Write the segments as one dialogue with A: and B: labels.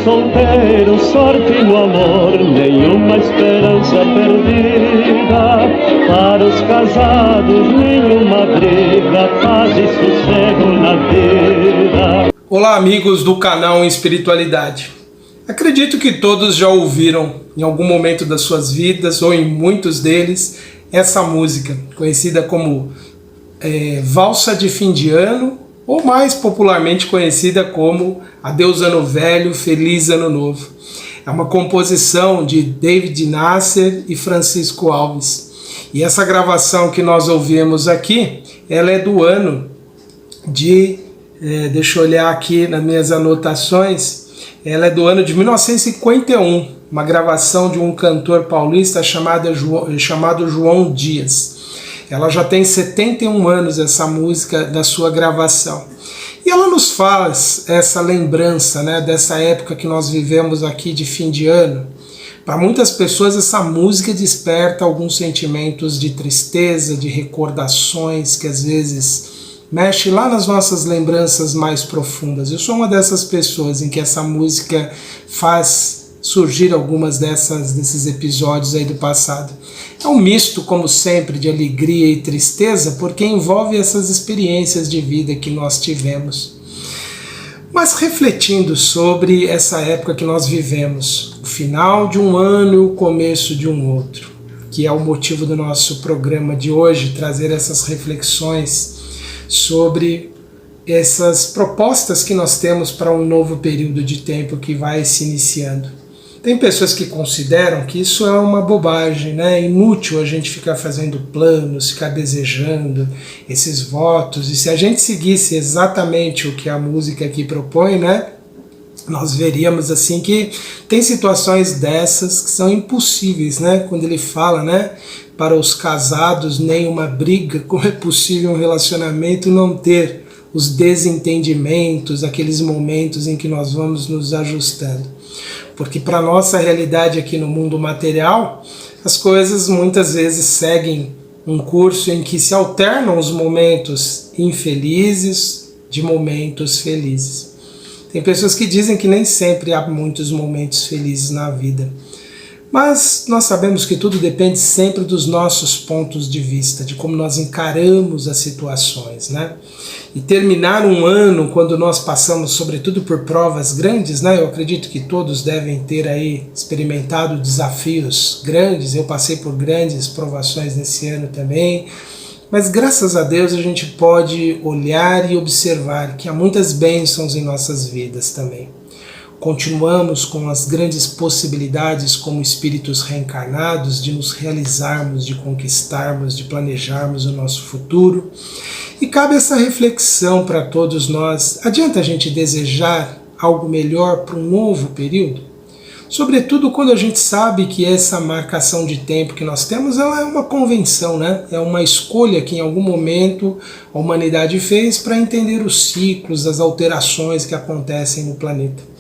A: solteiro, sorte no amor, nenhuma esperança perdida. Para os casados, nenhuma briga, paz e sossego na vida.
B: Olá, amigos do canal Espiritualidade. Acredito que todos já ouviram em algum momento das suas vidas, ou em muitos deles, essa música, conhecida como Valsa de Fim de Ano, ou mais popularmente conhecida como Adeus Ano Velho, Feliz Ano Novo. É uma composição de David Nasser e Francisco Alves. E essa gravação que nós ouvimos aqui, ela é do ano de, deixa eu olhar aqui nas minhas anotações, ela é do ano de 1951, uma gravação de um cantor paulista chamado João Dias. Ela já tem 71 anos, essa música, da sua gravação. E ela nos faz essa lembrança, né, dessa época que nós vivemos aqui de fim de ano. Para muitas pessoas essa música desperta alguns sentimentos de tristeza, de recordações que às vezes mexe lá nas nossas lembranças mais profundas. Eu sou uma dessas pessoas em que essa música faz surgir algumas desses episódios aí do passado. É um misto, como sempre, de alegria e tristeza, porque envolve essas experiências de vida que nós tivemos. Mas refletindo sobre essa época que nós vivemos, o final de um ano e o começo de um outro, que é o motivo do nosso programa de hoje, trazer essas reflexões sobre essas propostas que nós temos para um novo período de tempo que vai se iniciando. Tem pessoas que consideram que isso é uma bobagem, né? É inútil a gente ficar fazendo planos, ficar desejando esses votos. E se a gente seguisse exatamente o que a música aqui propõe, né? Nós veríamos assim que tem situações dessas que são impossíveis, né? Quando ele fala, né? Para os casados, nenhuma briga, como é possível um relacionamento não ter os desentendimentos, aqueles momentos em que nós vamos nos ajustando. Porque para a nossa realidade aqui no mundo material, as coisas muitas vezes seguem um curso em que se alternam os momentos infelizes de momentos felizes. Tem pessoas que dizem que nem sempre há muitos momentos felizes na vida. Mas nós sabemos que tudo depende sempre dos nossos pontos de vista, de como nós encaramos as situações, né? E terminar um ano, quando nós passamos sobretudo por provas grandes, né? Eu acredito que todos devem ter aí experimentado desafios grandes, eu passei por grandes provações nesse ano também, mas graças a Deus a gente pode olhar e observar que há muitas bênçãos em nossas vidas também. Continuamos com as grandes possibilidades como espíritos reencarnados de nos realizarmos, de conquistarmos, de planejarmos o nosso futuro. E cabe essa reflexão para todos nós. Adianta a gente desejar algo melhor para um novo período? Sobretudo quando a gente sabe que essa marcação de tempo que nós temos, ela é uma convenção, né? É uma escolha que em algum momento a humanidade fez para entender os ciclos, as alterações que acontecem no planeta.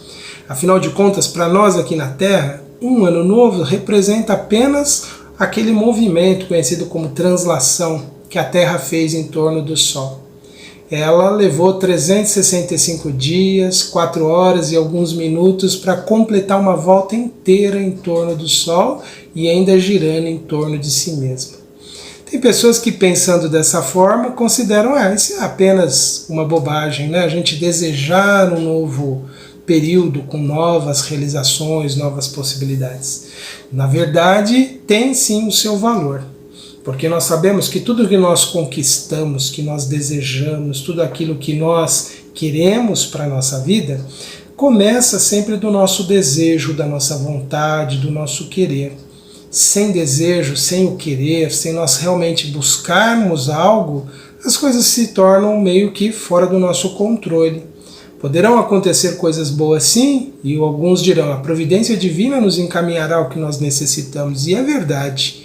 B: Afinal de contas, para nós aqui na Terra, um ano novo representa apenas aquele movimento conhecido como translação que a Terra fez em torno do Sol. Ela levou 365 dias, 4 horas e alguns minutos para completar uma volta inteira em torno do Sol e ainda girando em torno de si mesma. Tem pessoas que, pensando dessa forma, consideram isso é apenas uma bobagem, né? A gente desejar um novo período com novas realizações, novas possibilidades. Na verdade, tem sim o seu valor, porque nós sabemos que tudo que nós conquistamos, que nós desejamos, tudo aquilo que nós queremos para a nossa vida, começa sempre do nosso desejo, da nossa vontade, do nosso querer. Sem desejo, sem o querer, sem nós realmente buscarmos algo, as coisas se tornam meio que fora do nosso controle. Poderão acontecer coisas boas sim, e alguns dirão, a providência divina nos encaminhará o que nós necessitamos, e é verdade.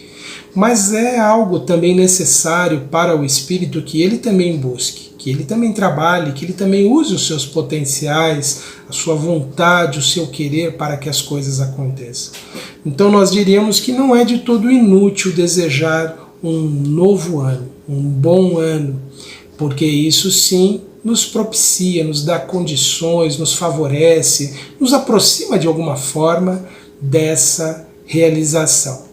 B: Mas é algo também necessário para o espírito que ele também busque, que ele também trabalhe, que ele também use os seus potenciais, a sua vontade, o seu querer para que as coisas aconteçam. Então nós diríamos que não é de todo inútil desejar um novo ano, um bom ano, porque isso sim nos propicia, nos dá condições, nos favorece, nos aproxima de alguma forma dessa realização.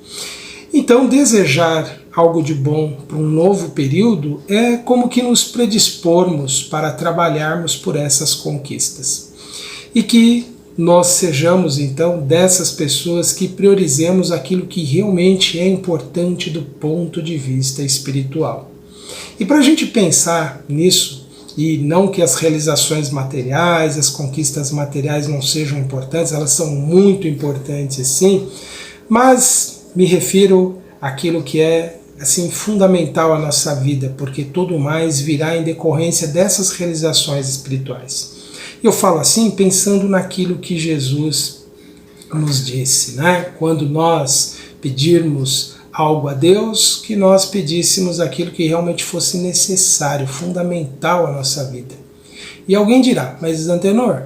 B: Então, desejar algo de bom para um novo período é como que nos predispormos para trabalharmos por essas conquistas. E que nós sejamos, então, dessas pessoas que priorizemos aquilo que realmente é importante do ponto de vista espiritual. E para a gente pensar nisso, e não que as realizações materiais, as conquistas materiais não sejam importantes, elas são muito importantes sim, mas me refiro àquilo que é assim fundamental à nossa vida, porque tudo mais virá em decorrência dessas realizações espirituais. Eu falo assim pensando naquilo que Jesus nos disse, né? Quando nós pedirmos algo a Deus, que nós pedíssemos aquilo que realmente fosse necessário, fundamental à nossa vida. E alguém dirá, mas Antenor,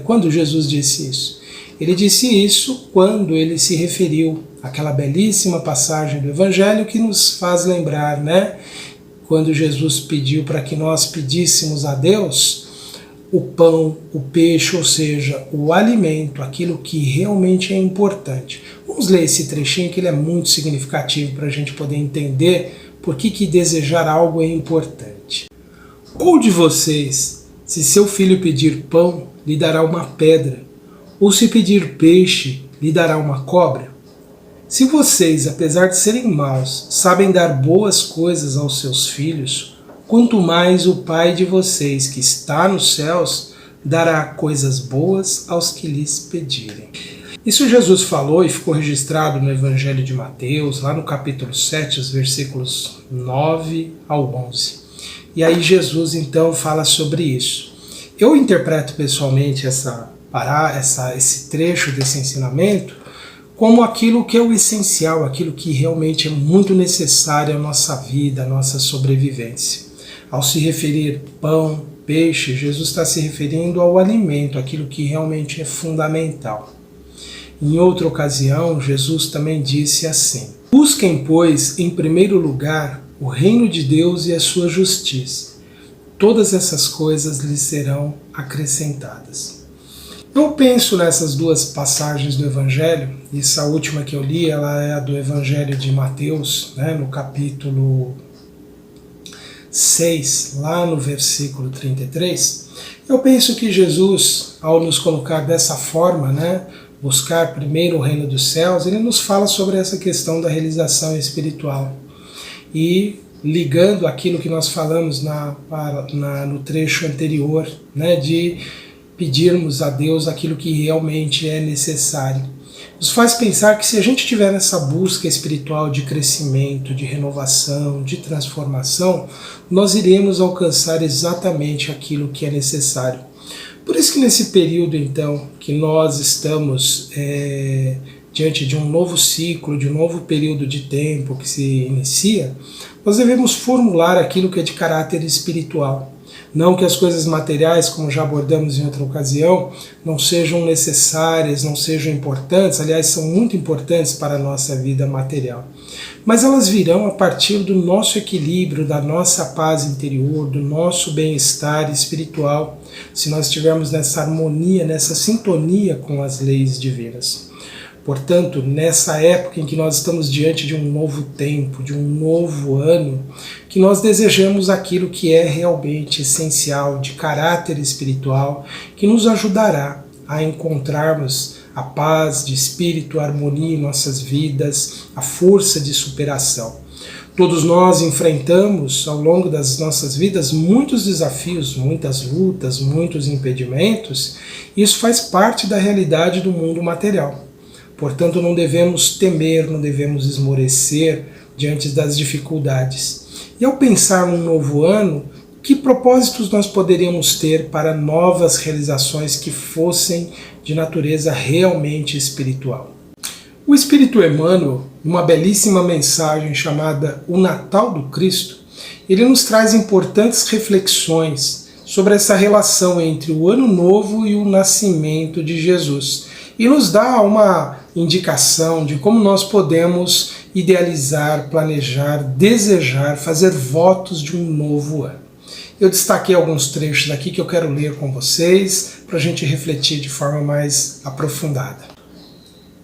B: quando Jesus disse isso? Ele disse isso quando ele se referiu àquela belíssima passagem do Evangelho que nos faz lembrar, né? Quando Jesus pediu para que nós pedíssemos a Deus o pão, o peixe, ou seja, o alimento, aquilo que realmente é importante. Vamos ler esse trechinho que ele é muito significativo para a gente poder entender por que desejar algo é importante. Qual de vocês, se seu filho pedir pão, lhe dará uma pedra? Ou se pedir peixe, lhe dará uma cobra? Se vocês, apesar de serem maus, sabem dar boas coisas aos seus filhos, quanto mais o Pai de vocês, que está nos céus, dará coisas boas aos que lhes pedirem. Isso Jesus falou e ficou registrado no Evangelho de Mateus, lá no capítulo 7, os versículos 9 ao 11. E aí Jesus então fala sobre isso. Eu interpreto pessoalmente esse trecho desse ensinamento como aquilo que é o essencial, aquilo que realmente é muito necessário à nossa vida, à nossa sobrevivência. Ao se referir pão, peixe, Jesus está se referindo ao alimento, aquilo que realmente é fundamental. Em outra ocasião, Jesus também disse assim: busquem, pois, em primeiro lugar o reino de Deus e a sua justiça. Todas essas coisas lhes serão acrescentadas. Eu penso nessas duas passagens do Evangelho, e essa última que eu li, ela é a do Evangelho de Mateus, né, no capítulo 6, lá no versículo 33, eu penso que Jesus, ao nos colocar dessa forma, né, buscar primeiro o reino dos céus, ele nos fala sobre essa questão da realização espiritual. E ligando aquilo que nós falamos no trecho anterior, né, de pedirmos a Deus aquilo que realmente é necessário. Nos faz pensar que se a gente tiver nessa busca espiritual de crescimento, de renovação, de transformação, nós iremos alcançar exatamente aquilo que é necessário. Por isso que nesse período, então, que nós estamos diante de um novo ciclo, de um novo período de tempo que se inicia, nós devemos formular aquilo que é de caráter espiritual. Não que as coisas materiais, como já abordamos em outra ocasião, não sejam necessárias, não sejam importantes, aliás, são muito importantes para a nossa vida material. Mas elas virão a partir do nosso equilíbrio, da nossa paz interior, do nosso bem-estar espiritual, se nós estivermos nessa harmonia, nessa sintonia com as leis divinas. Portanto, nessa época em que nós estamos diante de um novo tempo, de um novo ano, que nós desejamos aquilo que é realmente essencial, de caráter espiritual, que nos ajudará a encontrarmos a paz de espírito, a harmonia em nossas vidas, a força de superação. Todos nós enfrentamos ao longo das nossas vidas muitos desafios, muitas lutas, muitos impedimentos, e isso faz parte da realidade do mundo material. Portanto, não devemos temer, não devemos esmorecer diante das dificuldades. E ao pensar num novo ano, que propósitos nós poderíamos ter para novas realizações que fossem de natureza realmente espiritual? O Espírito Emmanuel, numa belíssima mensagem chamada O Natal do Cristo, ele nos traz importantes reflexões sobre essa relação entre o Ano Novo e o nascimento de Jesus. E nos dá uma indicação de como nós podemos idealizar, planejar, desejar, fazer votos de um novo ano. Eu destaquei alguns trechos aqui que eu quero ler com vocês para a gente refletir de forma mais aprofundada.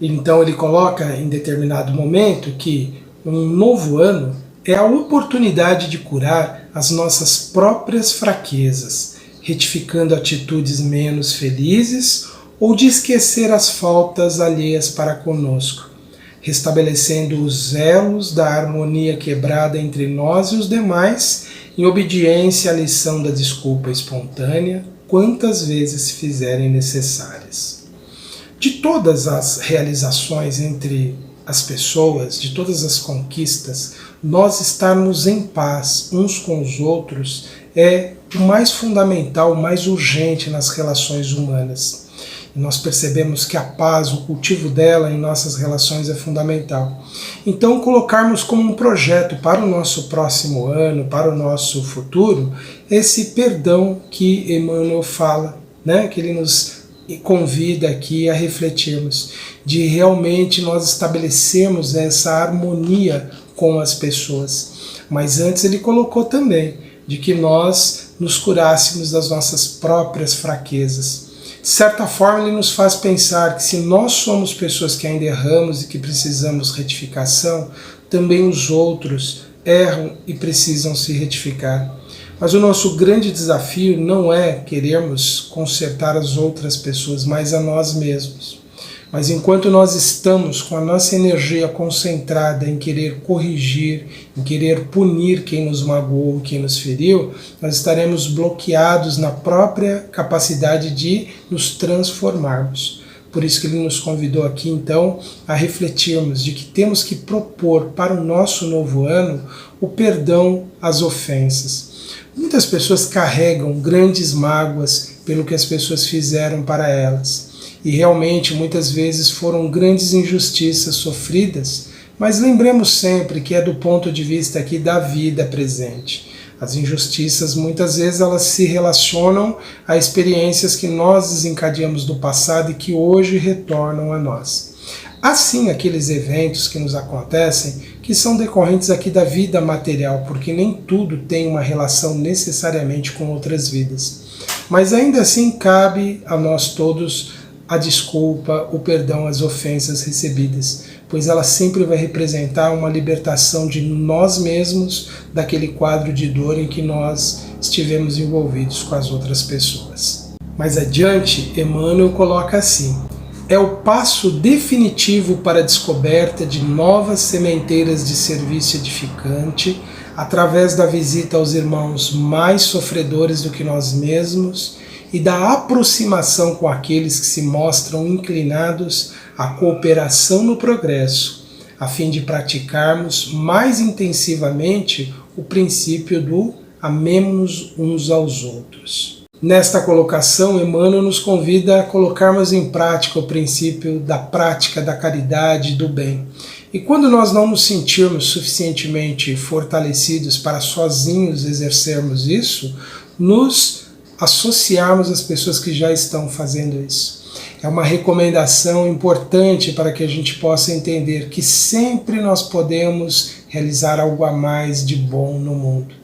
B: Então ele coloca em determinado momento que um novo ano é a oportunidade de curar as nossas próprias fraquezas, retificando atitudes menos felizes ou de esquecer as faltas alheias para conosco, restabelecendo os elos da harmonia quebrada entre nós e os demais, em obediência à lição da desculpa espontânea, quantas vezes se fizerem necessárias. De todas as realizações entre as pessoas, de todas as conquistas, nós estarmos em paz uns com os outros é o mais fundamental, o mais urgente nas relações humanas. E nós percebemos que a paz, o cultivo dela em nossas relações é fundamental. Então, colocarmos como um projeto para o nosso próximo ano, para o nosso futuro, esse perdão que Emmanuel fala, né? Que ele nos convida aqui a refletirmos, de realmente nós estabelecermos essa harmonia com as pessoas. Mas antes ele colocou também de que nós nos curássemos das nossas próprias fraquezas. De certa forma, ele nos faz pensar que se nós somos pessoas que ainda erramos e que precisamos retificação, também os outros erram e precisam se retificar. Mas o nosso grande desafio não é querermos consertar as outras pessoas, mas a nós mesmos. Mas enquanto nós estamos com a nossa energia concentrada em querer corrigir, em querer punir quem nos magoou, quem nos feriu, nós estaremos bloqueados na própria capacidade de nos transformarmos. Por isso que ele nos convidou aqui, então, a refletirmos de que temos que propor para o nosso novo ano o perdão às ofensas. Muitas pessoas carregam grandes mágoas pelo que as pessoas fizeram para elas. E realmente muitas vezes foram grandes injustiças sofridas, mas lembremos sempre que é do ponto de vista aqui da vida presente. As injustiças muitas vezes elas se relacionam a experiências que nós desencadeamos do passado e que hoje retornam a nós. Assim, aqueles eventos que nos acontecem, que são decorrentes aqui da vida material, porque nem tudo tem uma relação necessariamente com outras vidas. Mas ainda assim cabe a nós todos a desculpa, o perdão às ofensas recebidas, pois ela sempre vai representar uma libertação de nós mesmos daquele quadro de dor em que nós estivemos envolvidos com as outras pessoas. Mais adiante, Emmanuel coloca assim: é o passo definitivo para a descoberta de novas sementeiras de serviço edificante, através da visita aos irmãos mais sofredores do que nós mesmos, e da aproximação com aqueles que se mostram inclinados à cooperação no progresso, a fim de praticarmos mais intensivamente o princípio do amemo-nos uns aos outros. Nesta colocação, Emmanuel nos convida a colocarmos em prática o princípio da prática da caridade e do bem. E quando nós não nos sentirmos suficientemente fortalecidos para sozinhos exercermos isso, nos associarmos as pessoas que já estão fazendo isso. É uma recomendação importante para que a gente possa entender que sempre nós podemos realizar algo a mais de bom no mundo.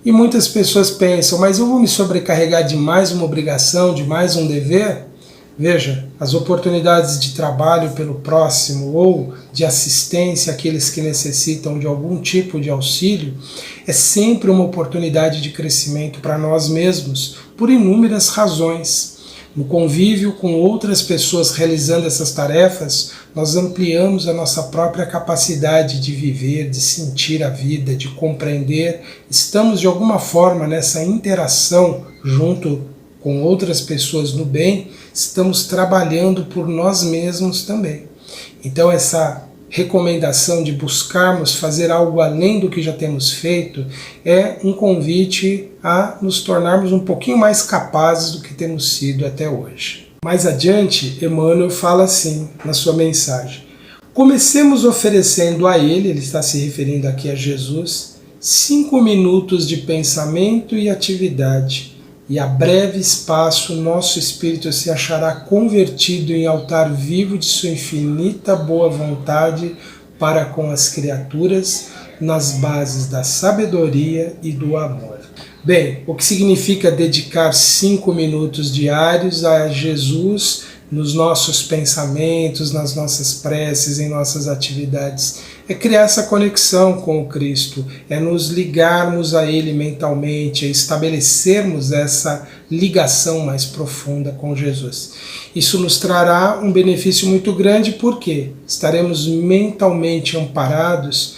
B: E muitas pessoas pensam, mas eu vou me sobrecarregar de mais uma obrigação, de mais um dever? Veja, as oportunidades de trabalho pelo próximo ou de assistência àqueles que necessitam de algum tipo de auxílio é sempre uma oportunidade de crescimento para nós mesmos, por inúmeras razões. No convívio com outras pessoas realizando essas tarefas, nós ampliamos a nossa própria capacidade de viver, de sentir a vida, de compreender. Estamos de alguma forma nessa interação junto com outras pessoas no bem, estamos trabalhando por nós mesmos também. Então essa recomendação de buscarmos fazer algo além do que já temos feito é um convite a nos tornarmos um pouquinho mais capazes do que temos sido até hoje. Mais adiante, Emmanuel fala assim na sua mensagem: comecemos oferecendo a ele está se referindo aqui a Jesus, 5 minutos de pensamento e atividade, e a breve espaço nosso espírito se achará convertido em altar vivo de sua infinita boa vontade para com as criaturas, nas bases da sabedoria e do amor. Bem, o que significa dedicar 5 minutos diários a Jesus nos nossos pensamentos, nas nossas preces, em nossas atividades? É criar essa conexão com o Cristo, é nos ligarmos a Ele mentalmente, é estabelecermos essa ligação mais profunda com Jesus. Isso nos trará um benefício muito grande, porque estaremos mentalmente amparados,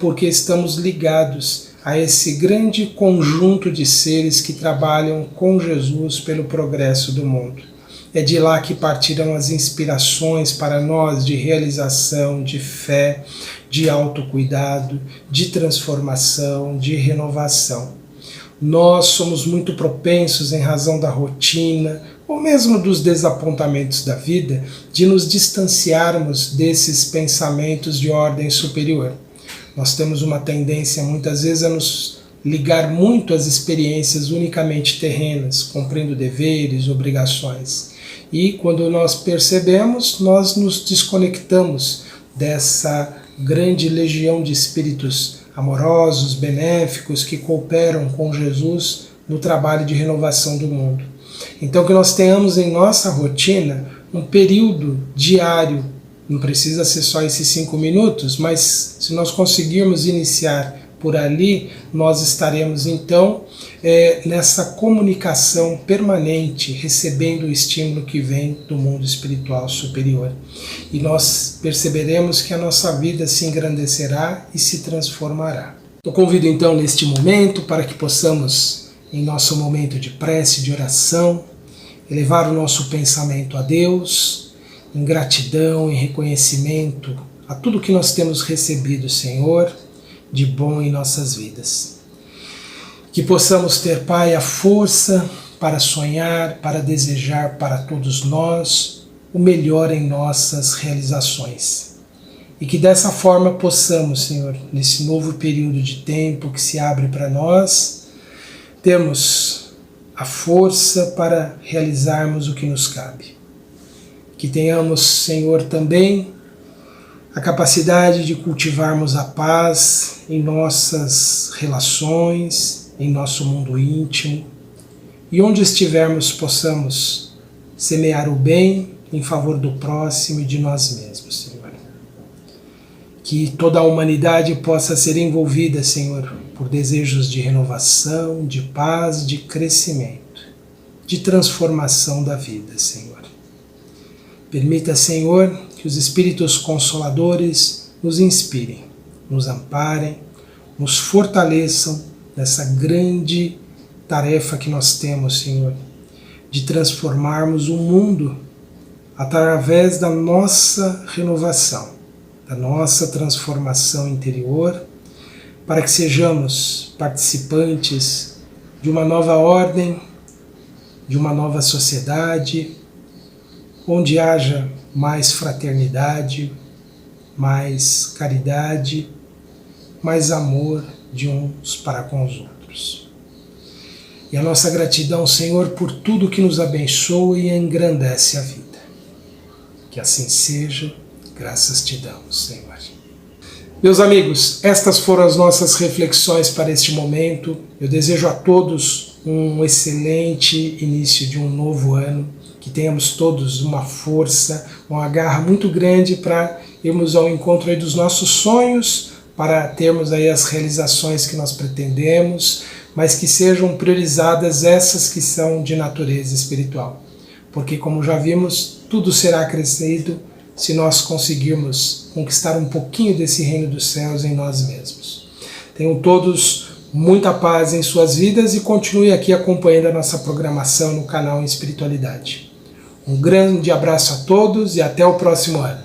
B: porque estamos ligados a esse grande conjunto de seres que trabalham com Jesus pelo progresso do mundo. É de lá que partirão as inspirações para nós de realização, de fé, de autocuidado, de transformação, de renovação. Nós somos muito propensos, em razão da rotina, ou mesmo dos desapontamentos da vida, de nos distanciarmos desses pensamentos de ordem superior. Nós temos uma tendência muitas vezes a nos ligar muito às experiências unicamente terrenas, cumprindo deveres, obrigações. E quando nós percebemos, nós nos desconectamos dessa grande legião de espíritos amorosos, benéficos, que cooperam com Jesus no trabalho de renovação do mundo. Então que nós tenhamos em nossa rotina um período diário. Não precisa ser só esses 5 minutos, mas se nós conseguirmos iniciar por ali, nós estaremos então nessa comunicação permanente, recebendo o estímulo que vem do mundo espiritual superior. E nós perceberemos que a nossa vida se engrandecerá e se transformará. Eu convido então neste momento para que possamos, em nosso momento de prece, de oração, elevar o nosso pensamento a Deus, em gratidão, em reconhecimento a tudo que nós temos recebido, Senhor, de bom em nossas vidas. Que possamos ter, Pai, a força para sonhar, para desejar para todos nós o melhor em nossas realizações. E que dessa forma possamos, Senhor, nesse novo período de tempo que se abre para nós, termos a força para realizarmos o que nos cabe. Que tenhamos, Senhor, também a capacidade de cultivarmos a paz em nossas relações, em nosso mundo íntimo, e onde estivermos possamos semear o bem em favor do próximo e de nós mesmos, Senhor. Que toda a humanidade possa ser envolvida, Senhor, por desejos de renovação, de paz, de crescimento, de transformação da vida, Senhor. Permita, Senhor, que os Espíritos Consoladores nos inspirem, nos amparem, nos fortaleçam nessa grande tarefa que nós temos, Senhor, de transformarmos o mundo através da nossa renovação, da nossa transformação interior, para que sejamos participantes de uma nova ordem, de uma nova sociedade, onde haja mais fraternidade, mais caridade, mais amor de uns para com os outros. E a nossa gratidão, Senhor, por tudo que nos abençoa e engrandece a vida. Que assim seja, graças te damos, Senhor. Meus amigos, estas foram as nossas reflexões para este momento. Eu desejo a todos um excelente início de um novo ano. Que tenhamos todos uma força, uma garra muito grande para irmos ao encontro aí dos nossos sonhos, para termos aí as realizações que nós pretendemos, mas que sejam priorizadas essas que são de natureza espiritual. Porque, como já vimos, tudo será acrescido se nós conseguirmos conquistar um pouquinho desse reino dos céus em nós mesmos. Tenham todos muita paz em suas vidas e continue aqui acompanhando a nossa programação no canal Espiritualidade. Um grande abraço a todos e até o próximo ano.